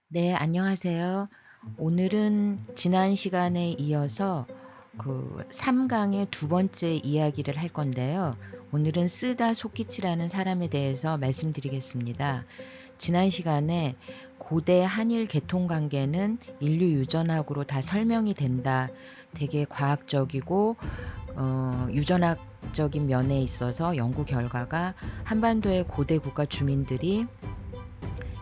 네, 안녕하세요. 오늘은 지난 시간에 이어서 그 3강의 두 번째 이야기를 할 건데요. 오늘은 쓰다 소키치라는 사람에 대해서 말씀드리겠습니다. 지난 시간에 고대 한일 계통 관계는 인류 유전학으로 다 설명이 된다. 되게 과학적이고 유전학적인 면에 있어서 연구 결과가 한반도의 고대 국가 주민들이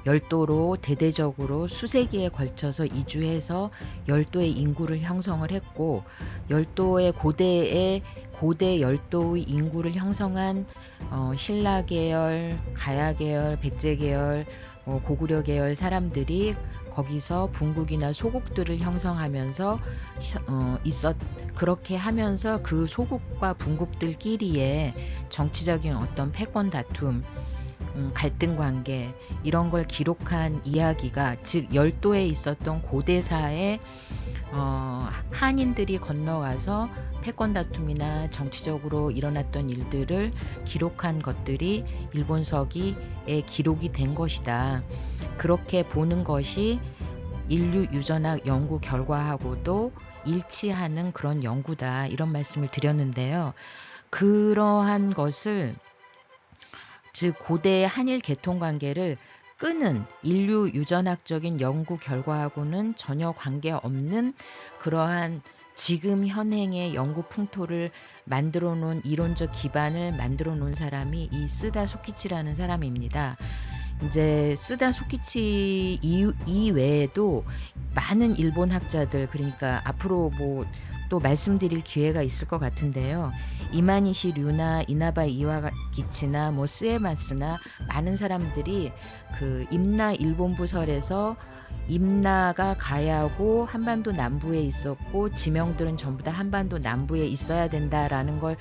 열도로 대대적으로 수세기에 걸쳐서 이주해서 열도의 인구를 형성을 했고, 열도의 고대 열도의 인구를 형성한 신라 계열, 가야 계열, 백제 계열, 고구려 계열 사람들이 거기서 분국이나 소국들을 형성하면서 그렇게 하면서 그 소국과 분국들끼리의 정치적인 어떤 패권 다툼, 갈등 관계, 이런 걸 기록한 이야기가, 즉 열도에 있었던 고대사의 한인들이 건너가서 패권 다툼이나 정치적으로 일어났던 일들을 기록한 것들이 일본서기에 기록이 된 것이다. 그렇게 보는 것이 인류 유전학 연구 결과하고도 일치하는 그런 연구다, 이런 말씀을 드렸는데요. 그러한 것을, 즉 고대의 한일 계통 관계를 끄는 인류 유전학적인 연구 결과하고는 전혀 관계없는 그러한 지금 현행의 연구 풍토를 만들어 놓은, 이론적 기반을 만들어 놓은 사람이 이 쓰다 소키치라는 사람입니다. 이제 쓰다 소키치 이외에도 많은 일본 학자들, 그러니까 앞으로 뭐 또 말씀드릴 기회가 있을 것 같은데요. 이마니시 류나 이나바 이와기치나 뭐 스에마스나 많은 사람들이 그 임나 일본부설에서, 임나가 가야고 한반도 남부에 있었고 지명들은 전부 다 한반도 남부에 있어야 된다라는 걸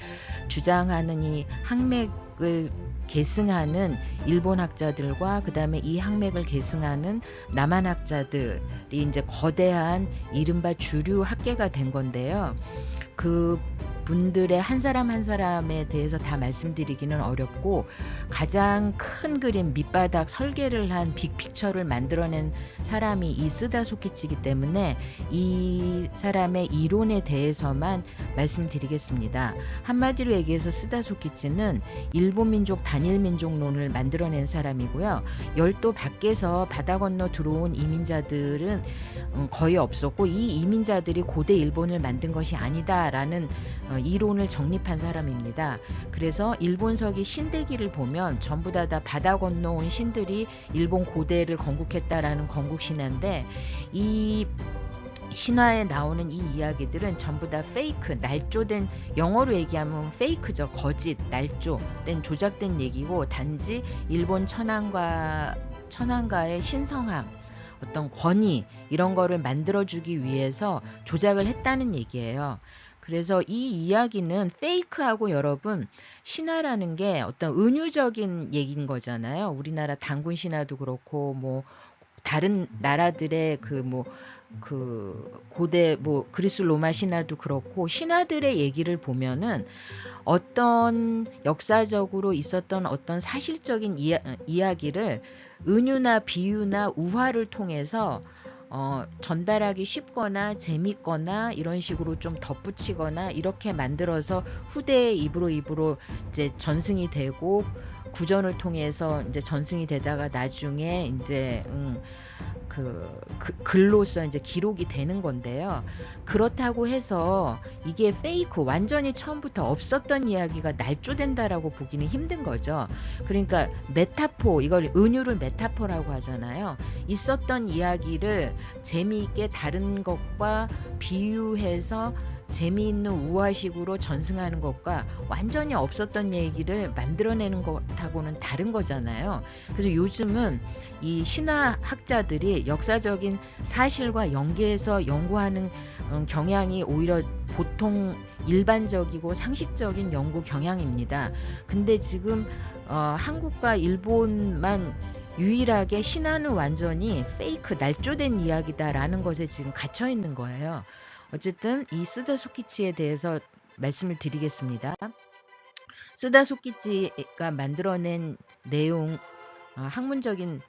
주장하는 이 항맥을 계승하는 일본 학자들과, 그 다음에 이 항맥을 계승하는 남한 학자들이 이제 거대한 이른바 주류 학계가 된 건데요. 그 분들의 한 사람 한 사람에 대해서 다 말씀드리기는 어렵고, 가장 큰 그림, 밑바닥 설계를 한 빅픽처를 만들어낸 사람이 이 쓰다 소키치이기 때문에 이 사람의 이론에 대해서만 말씀드리겠습니다. 한마디로 얘기해서 쓰다 소키치는 일본 민족 단일 민족론을 만들어낸 사람이고요. 열도 밖에서 바다 건너 들어온 이민자들은 거의 없었고, 이 이민자들이 고대 일본을 만든 것이 아니다라는 이론을 정립한 사람입니다. 그래서 일본서기 신대기를 보면 전부 다 바다 건너온 신들이 일본 고대를 건국했다라는 건국신화인데, 이 신화에 나오는 이 이야기들은 전부 다 페이크, 날조된, 영어로 얘기하면 페이크죠. 거짓, 날조된, 조작된 얘기고, 단지 일본 천황가의 신성함, 어떤 권위, 이런 거를 만들어주기 위해서 조작을 했다는 얘기예요. 그래서 이 이야기는 페이크하고, 여러분, 신화라는 게 어떤 은유적인 얘기인 거잖아요. 우리나라 단군 신화도 그렇고, 뭐 다른 나라들의 그 고대 뭐 그리스 로마 신화도 그렇고, 신화들의 얘기를 보면은 어떤 역사적으로 있었던 어떤 사실적인 이야기를 은유나 비유나 우화를 통해서 전달하기 쉽거나 재밌거나 이런 식으로 좀 덧붙이거나 이렇게 만들어서 후대의 입으로 이제 전승이 되고, 구전을 통해서 이제 전승이 되다가 나중에 이제 글로서 이제 기록이 되는 건데요. 그렇다고 해서 이게 페이크, 완전히 처음부터 없었던 이야기가 날조된다라고 보기는 힘든 거죠. 그러니까 메타포, 이걸 은유를 메타포라고 하잖아요. 있었던 이야기를 재미있게 다른 것과 비유해서 재미있는 우화식으로 전승하는 것과 완전히 없었던 얘기를 만들어내는 것하고는 다른 거잖아요. 그래서 요즘은 이 신화학자들이 역사적인 사실과 연계해서 연구하는 경향이 오히려 보통 일반적이고 상식적인 연구 경향입니다. 근데 지금 한국과 일본만 유일하게 신화는 완전히 페이크, 날조된 이야기다라는 것에 지금 갇혀 있는 거예요. 어쨌든 이 쓰다 소키치에 대해서 말씀을 드리겠습니다. 쓰다 소키치가 만들어낸 내용, 학문적인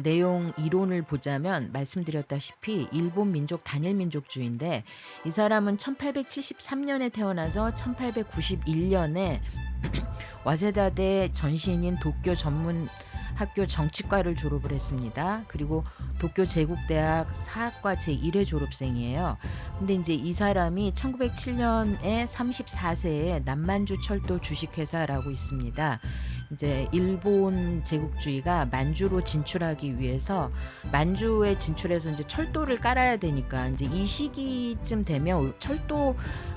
내용 이론을 보자면 말씀드렸다시피 일본 민족 단일 민족주의인데, 이 사람은 1873년에 태어나서 1891년에 와세다대 전신인 도쿄 전문 학교 정치과를 졸업을 했습니다. 그리고 도쿄 제국대학 사학과 제1회 졸업생이에요. 근데 이제 이 사람이 1907년에 34세에 남만주 철도 주식회사라고 있습니다. 이제 일본 제국주의가 만주로 진출하기 위해서 만주에 진출해서 이제 철도를 깔아야 되니까, 이제 이 시기쯤 되면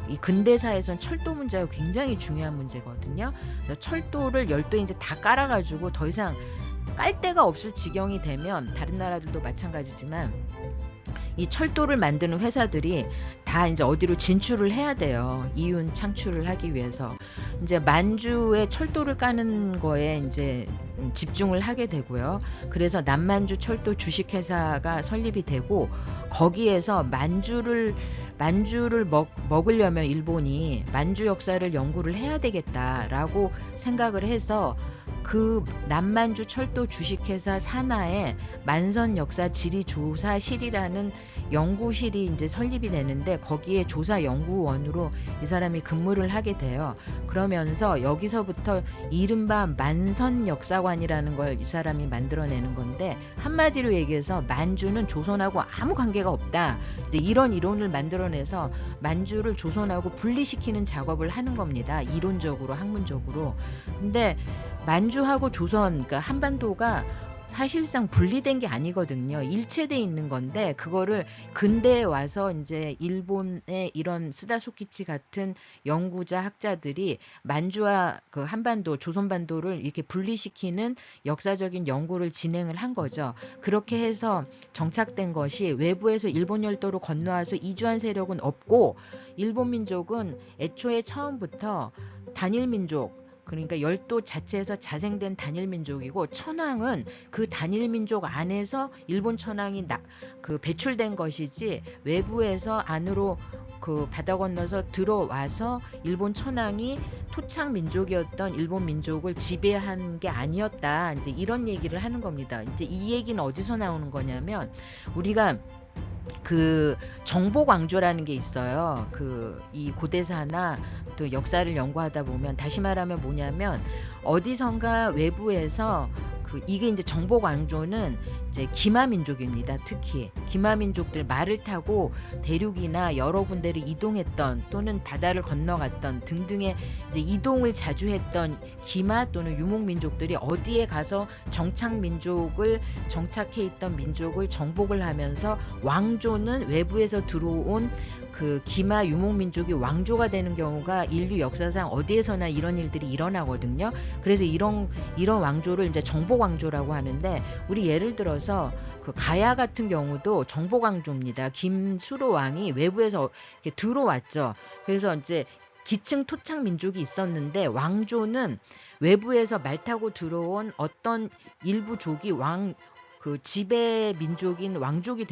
이 근대사에선 철도 문제가 굉장히 중요한 문제거든요. 그래서 철도를 열도에 이제 다 깔아가지고 더 이상 깔 데가 없을 지경이 되면, 다른 나라들도 마찬가지지만 이 철도를 만드는 회사들이 다 이제 어디로 진출을 해야 돼요. 이윤 창출을 하기 위해서. 이제 만주에 철도를 까는 거에 이제 집중을 하게 되고요. 그래서 남만주 철도 주식회사가 설립이 되고, 거기에서 만주를 먹으려면 일본이 만주 역사를 연구를 해야 되겠다라고 생각을 해서 그 남만주 철도 주식회사 산하에 만선 역사 지리조사실이라는 연구실이 이제 설립이 되는데, 거기에 조사 연구원으로 이 사람이 근무를 하게 돼요. 그러면서 여기서부터 이른바 만선 역사관이라는 걸 이 사람이 만들어내는 건데, 한마디로 얘기해서 만주는 조선하고 아무 관계가 없다, 이제 이런 이론을 만들어내서 만주를 조선하고 분리시키는 작업을 하는 겁니다. 이론적으로, 학문적으로. 근데 만주하고 조선, 그러니까 한반도가 사실상 분리된 게 아니거든요. 일체돼 있는 건데, 그거를 근대에 와서 이제 일본의 이런 스다소키치 같은 연구자, 학자들이 만주와 그 한반도, 조선반도를 이렇게 분리시키는 역사적인 연구를 진행을 한 거죠. 그렇게 해서 정착된 것이, 외부에서 일본 열도로 건너와서 이주한 세력은 없고, 일본 민족은 애초에 처음부터 단일 민족, 그러니까 열도 자체에서 자생된 단일 민족이고, 천황은 그 단일 민족 안에서 일본 천황이 배출된 것이지, 외부에서 안으로 그 바다 건너서 들어와서 일본 천황이 토착 민족이었던 일본 민족을 지배한 게 아니었다, 이제 이런 얘기를 하는 겁니다. 이제 이 얘기는 어디서 나오는 거냐면, 우리가 그 정복왕조라는 게 있어요. 이 고대사나 또 역사를 연구하다 보면, 다시 말하면 뭐냐면, 어디선가 외부에서 이게 이제 정복왕조는 이제 기마민족입니다. 특히 기마민족들, 말을 타고 대륙이나 여러 군데를 이동했던, 또는 바다를 건너갔던 등등의 이제 이동을 자주 했던 기마 또는 유목민족들이 어디에 가서 정착해 있던 민족을 정복을 하면서, 왕조는 외부에서 들어온 그 기마 유목민족이 왕조가 되는 경우가 인류 역사상 어디에서나 이런 일들이 일어나거든요. 그래서 이런 왕조를 이제 정복왕조라고 하는데, 우리 예를 들어서 그 가야 같은 경우도 정복왕조입니다. 김수로 왕이 외부에서 이렇게 들어왔죠. 그래서 이제 기층 토착 민족이 있었는데, 왕조는 외부에서 말 타고 들어온 어떤 일부 족이 지배 민족인 왕족이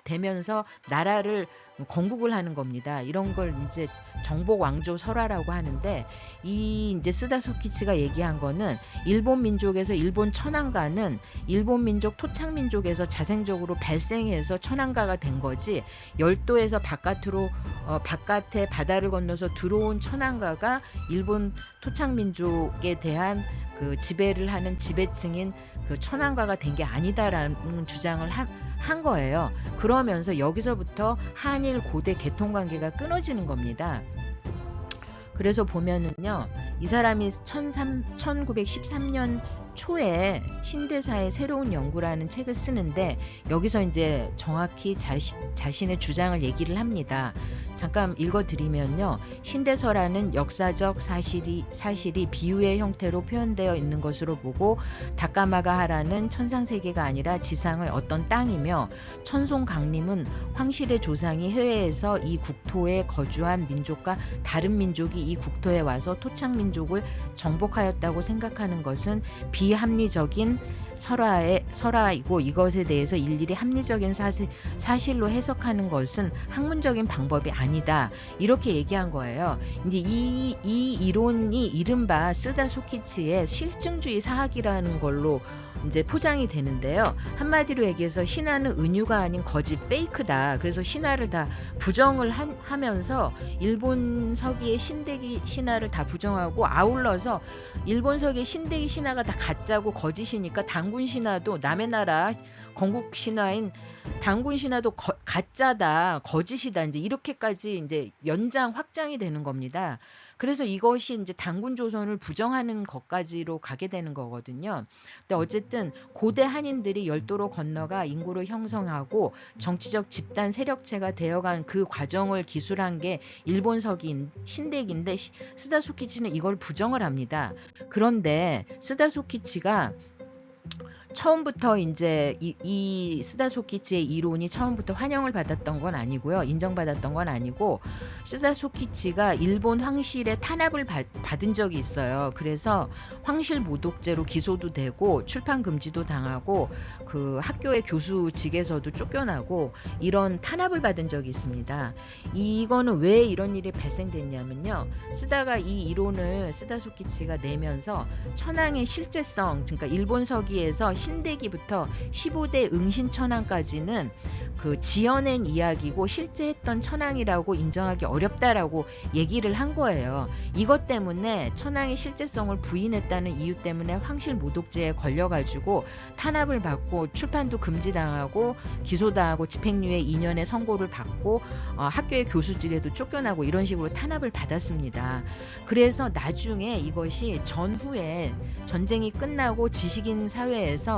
되면서 나라를 건국을 하는 겁니다. 이런 걸 이제 정복 왕조 설화라고 하는데, 이 이제 스다소키치가 얘기한 거는, 일본 민족에서 일본 천황가는 일본 민족 토착 민족에서 자생적으로 발생해서 천황가가 된 거지, 열도에서 바깥에 바다를 건너서 들어온 천황가가 일본 토착 민족에 대한 그 지배를 하는 지배층인 그 천황가가 된 게 아니다라는 주장을 한 거예요. 그러면서 여기서부터 한일 고대 개통관계가 끊어지는 겁니다. 그래서 보면은요, 이 사람이 1913년 초에 신대사의 새로운 연구라는 책을 쓰는데, 여기서 이제 정확히 자신의 주장을 얘기를 합니다. 잠깐 읽어드리면요, 신대서라는 역사적 사실이 비유의 형태로 표현되어 있는 것으로 보고, 다카마가하라는 천상세계가 아니라 지상의 어떤 땅이며, 천송 강림은 황실의 조상이 해외에서 이 국토에 거주한 민족과 다른 민족이 이 국토에 와서 토착 민족을 정복하였다고 생각하는 것은 비합리적인 설화이고 이것에 대해서 일일이 합리적인 사실로 해석하는 것은 학문적인 방법이 아니다. 이렇게 얘기한 거예요. 이제 이 이론이 이른바 쓰다 소키치의 실증주의 사학이라는 걸로 이제 포장이 되는데요. 한마디로 얘기해서 신화는 은유가 아닌 거짓, 페이크다. 그래서 신화를 다 부정을 하면서 일본 서기의 신대기 신화를 다 부정하고, 아울러서 일본 서기의 신대기 신화가 다 가짜고 거짓이니까 단군 신화도, 남의 나라 건국 신화인 단군 신화도 가짜다, 거짓이다, 이제 이렇게까지 이제 연장 확장이 되는 겁니다. 그래서 이것이 이제 단군 조선을 부정하는 것까지로 가게 되는 거거든요. 근데 어쨌든 고대 한인들이 열도로 건너가 인구를 형성하고 정치적 집단 세력체가 되어간 그 과정을 기술한 게 일본 서기인 신대기인데, 스다 소키치는 이걸 부정을 합니다. 그런데 스다 소키치가 처음부터 이제 이 스다 소키치의 이론이 처음부터 환영을 받았던 건 아니고요. 인정받았던 건 아니고, 스다 소키치가 일본 황실의 탄압을 받은 적이 있어요. 그래서 황실 모독죄로 기소도 되고 출판 금지도 당하고 그 학교의 교수직에서도 쫓겨나고 이런 탄압을 받은 적이 있습니다. 이거는 왜 이런 일이 발생됐냐면요. 스다가 이 이론을 스다 소키치가 내면서 천황의 실제성, 그러니까 일본 서기에서 신대기부터 15대 응신천황까지는 그 지어낸 이야기고 실제 했던 천황이라고 인정하기 어렵다라고 얘기를 한 거예요. 이것 때문에 천황의 실제성을 부인했다는 이유 때문에 황실 모독죄에 걸려가지고 탄압을 받고 출판도 금지당하고 기소당하고 집행유예 2년의 선고를 받고 학교의 교수직에도 쫓겨나고 이런 식으로 탄압을 받았습니다. 그래서 나중에 이것이 전후에 전쟁이 끝나고 지식인 사회에서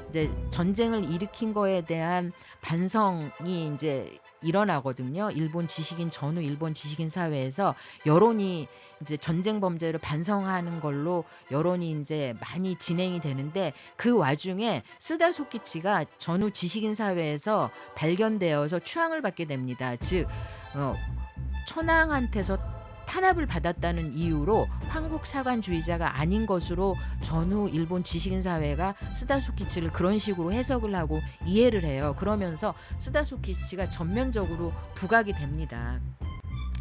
이제 전쟁을 일으킨 거에 대한 반성이 이제 일어나거든요. 전후 일본 지식인 사회에서 여론이 이제 전쟁 범죄를 반성하는 걸로 여론이 이제 많이 진행이 되는데, 그 와중에 스다 소키치가 전후 지식인 사회에서 발견되어서 추앙을 받게 됩니다. 즉 천황한테서 탄압을 받았다는 이유로 황국사관주의자가 아닌 것으로 전후 일본 지식인 사회가 스다 소키치를 그런 식으로 해석을 하고 이해를 해요. 그러면서 스다 소키치가 전면적으로 부각이 됩니다.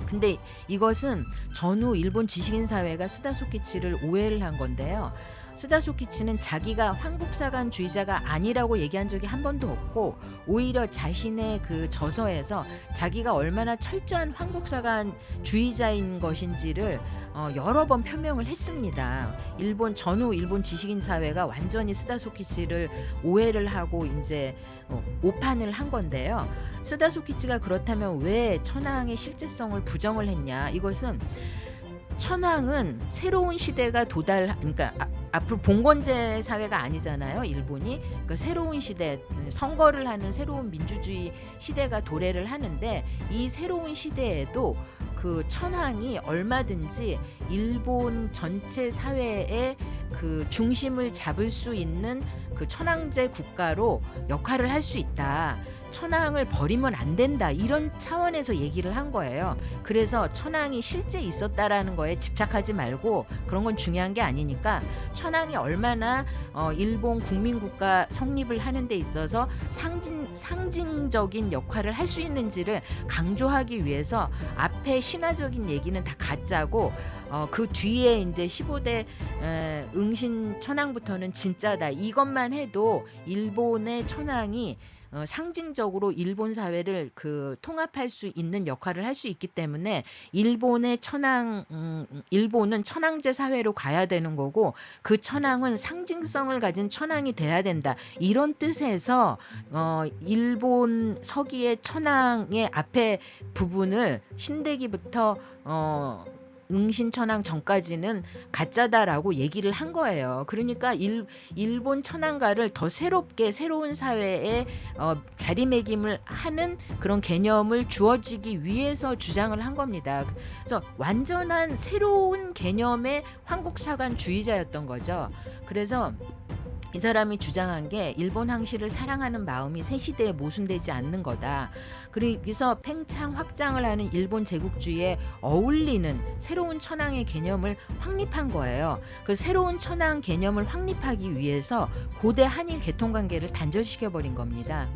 근데 이것은 전후 일본 지식인 사회가 스다 소키치를 오해를 한 건데요. 스다 소키치는 자기가 황국사관주의자가 아니라고 얘기한 적이 한 번도 없고, 오히려 자신의 그 저서에서 자기가 얼마나 철저한 황국사관주의자인 것인지를 여러 번 표명을 했습니다. 전후 일본 지식인 사회가 완전히 스다 소키치를 오해를 하고 이제 오판을 한 건데요. 스다 소키치가 그렇다면 왜 천황의 실제성을 부정을 했냐? 이것은 천황은 새로운 시대가 그러니까 앞으로 봉건제 사회가 아니잖아요, 일본이. 그러니까 새로운 시대, 선거를 하는 새로운 민주주의 시대가 도래를 하는데, 이 새로운 시대에도 그 천황이 얼마든지 일본 전체 사회의 그 중심을 잡을 수 있는 그 천황제 국가로 역할을 할 수 있다. 천황을 버리면 안 된다. 이런 차원에서 얘기를 한 거예요. 그래서 천황이 실제 있었다라는 거에 집착하지 말고, 그런 건 중요한 게 아니니까 천황이 얼마나 일본 국민국가 성립을 하는 데 있어서 상징적인 역할을 할 수 있는지를 강조하기 위해서 앞에 신화적인 얘기는 다 가짜고 그 뒤에 이제 15대 응신 천황부터는 진짜다. 이것만 해도 일본의 천황이 상징적으로 일본 사회를 통합할 수 있는 역할을 할 수 있기 때문에 일본은 천황제 사회로 가야 되는 거고, 그 천황은 상징성을 가진 천황이 돼야 된다. 이런 뜻에서 일본 서기의 천황의 앞에 부분을 신대기부터 응신천황 전까지는 가짜다라고 얘기를 한 거예요. 그러니까 일본 천황가를 더 새로운 사회에 자리매김을 하는 그런 개념을 주어지기 위해서 주장을 한 겁니다. 그래서 완전한 새로운 개념의 황국사관주의자였던 거죠. 그래서 이 사람이 주장한 게 일본 항시를 사랑하는 마음이 새 시대에 모순되지 않는 거다. 그래서 팽창 확장을 하는 일본 제국주의에 어울리는 새로운 천황의 개념을 확립한 거예요. 그 새로운 천황 개념을 확립하기 위해서 고대 한일 개통관계를 단절시켜버린 겁니다.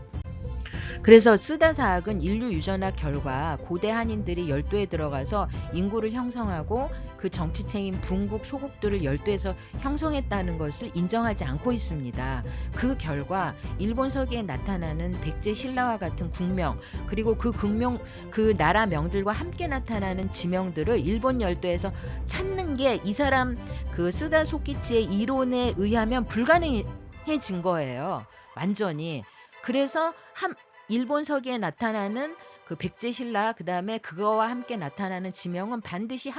그래서 쓰다 사학은 인류 유전학 결과 고대 한인들이 열도에 들어가서 인구를 형성하고 그 정치체인 bun국 소국들을 열도에서 형성했다는 것을 인정하지 않고 있습니다. 그 결과 일본 서기에 나타나는 백제 신라와 같은 국명, 그리고 그 국명, 그 나라 명들과 함께 나타나는 지명들을 일본 열도에서 찾는 게 이 사람 그 쓰다 소키치의 이론에 의하면 불가능해진 거예요. 완전히. 그래서 일본 서기에 나타나는 그 백제 신라, 그 다음에 그거와 함께 나타나는 지명은 반드시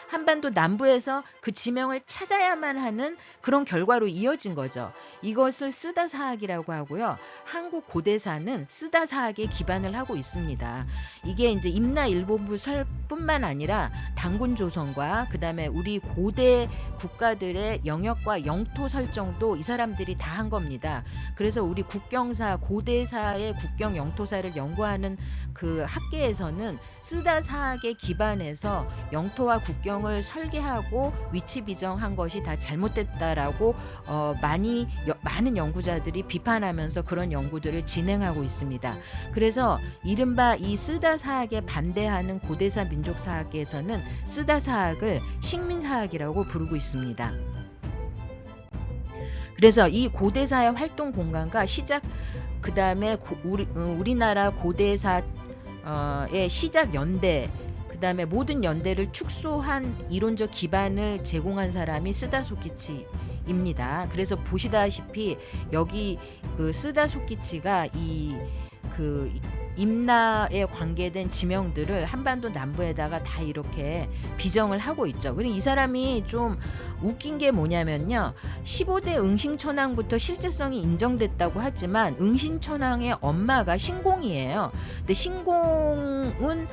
한반도 남부에서 그 지명을 찾아야만 하는 그런 결과로 이어진 거죠. 이것을 쓰다 사학이라고 하고요. 한국 고대사는 쓰다 사학에 기반을 하고 있습니다. 이게 이제 임나 일본부 설뿐만 아니라 단군 조선과 그 다음에 우리 고대 국가들의 영역과 영토 설정도 이 사람들이 다 한 겁니다. 그래서 우리 국경사, 고대사의 국경 영토사를 연구하는 그 학계에서는 쓰다 사학에 기반해서 영토와 국경을 설계하고 위치 비정한 것이 다 잘못됐다라고 많은 연구자들이 비판하면서 그런 연구들을 진행하고 있습니다. 그래서 이른바 이 쓰다 사학에 반대하는 고대사 민족사학계에서는 쓰다 사학을 식민사학이라고 부르고 있습니다. 그래서 이 고대사의 활동 공간과 시작, 그 다음에 우리나라 고대사의 시작 연대, 그 다음에 모든 연대를 축소한 이론적 기반을 제공한 사람이 쓰다 소키치입니다. 그래서 보시다시피 여기 그 쓰다 소키치가 그 임나에 관계된 지명들을 한반도 남부에다가 다 이렇게 비정을 하고 있죠. 그리고 이 사람이 좀 웃긴 게 뭐냐면요. 15대 응신천왕부터 실제성이 인정됐다고 하지만 응신천왕의 엄마가 신공이에요. 근데 신공은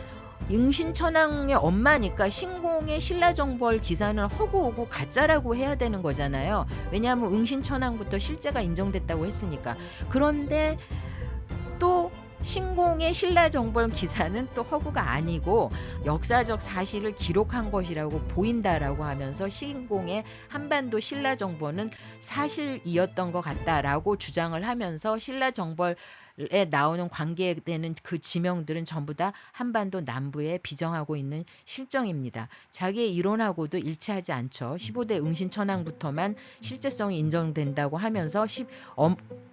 응신천왕의 엄마니까 신공의 신라정벌 기사는 허구우고 가짜라고 해야 되는 거잖아요. 왜냐하면 응신천왕부터 실제가 인정됐다고 했으니까. 그런데 또 신공의 신라정벌 기사는 또 허구가 아니고 역사적 사실을 기록한 것이라고 보인다라고 하면서 신공의 한반도 신라정벌은 사실이었던 것 같다라고 주장을 하면서 신라정벌에 나오는 관계되는 그 지명들은 전부 다 한반도 남부에 비정하고 있는 실정입니다. 자기의 이론하고도 일치하지 않죠. 15대 응신천왕부터만 실제성이 인정된다고 하면서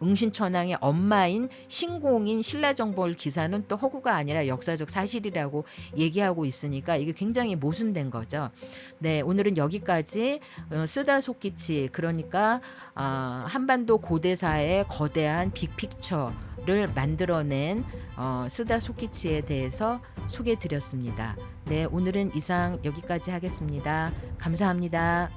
응신천왕의 엄마인 신공인 신라정벌 기사는 또 허구가 아니라 역사적 사실이라고 얘기하고 있으니까 이게 굉장히 모순된 거죠. 네, 오늘은 여기까지 쓰다 소키치, 그러니까 한반도 고대사의 거대한 빅픽처를 만들어낸 쓰다 소키치에 대해서 소개해 드렸습니다. 네, 오늘은 이상 여기까지 하겠습니다. 감사합니다.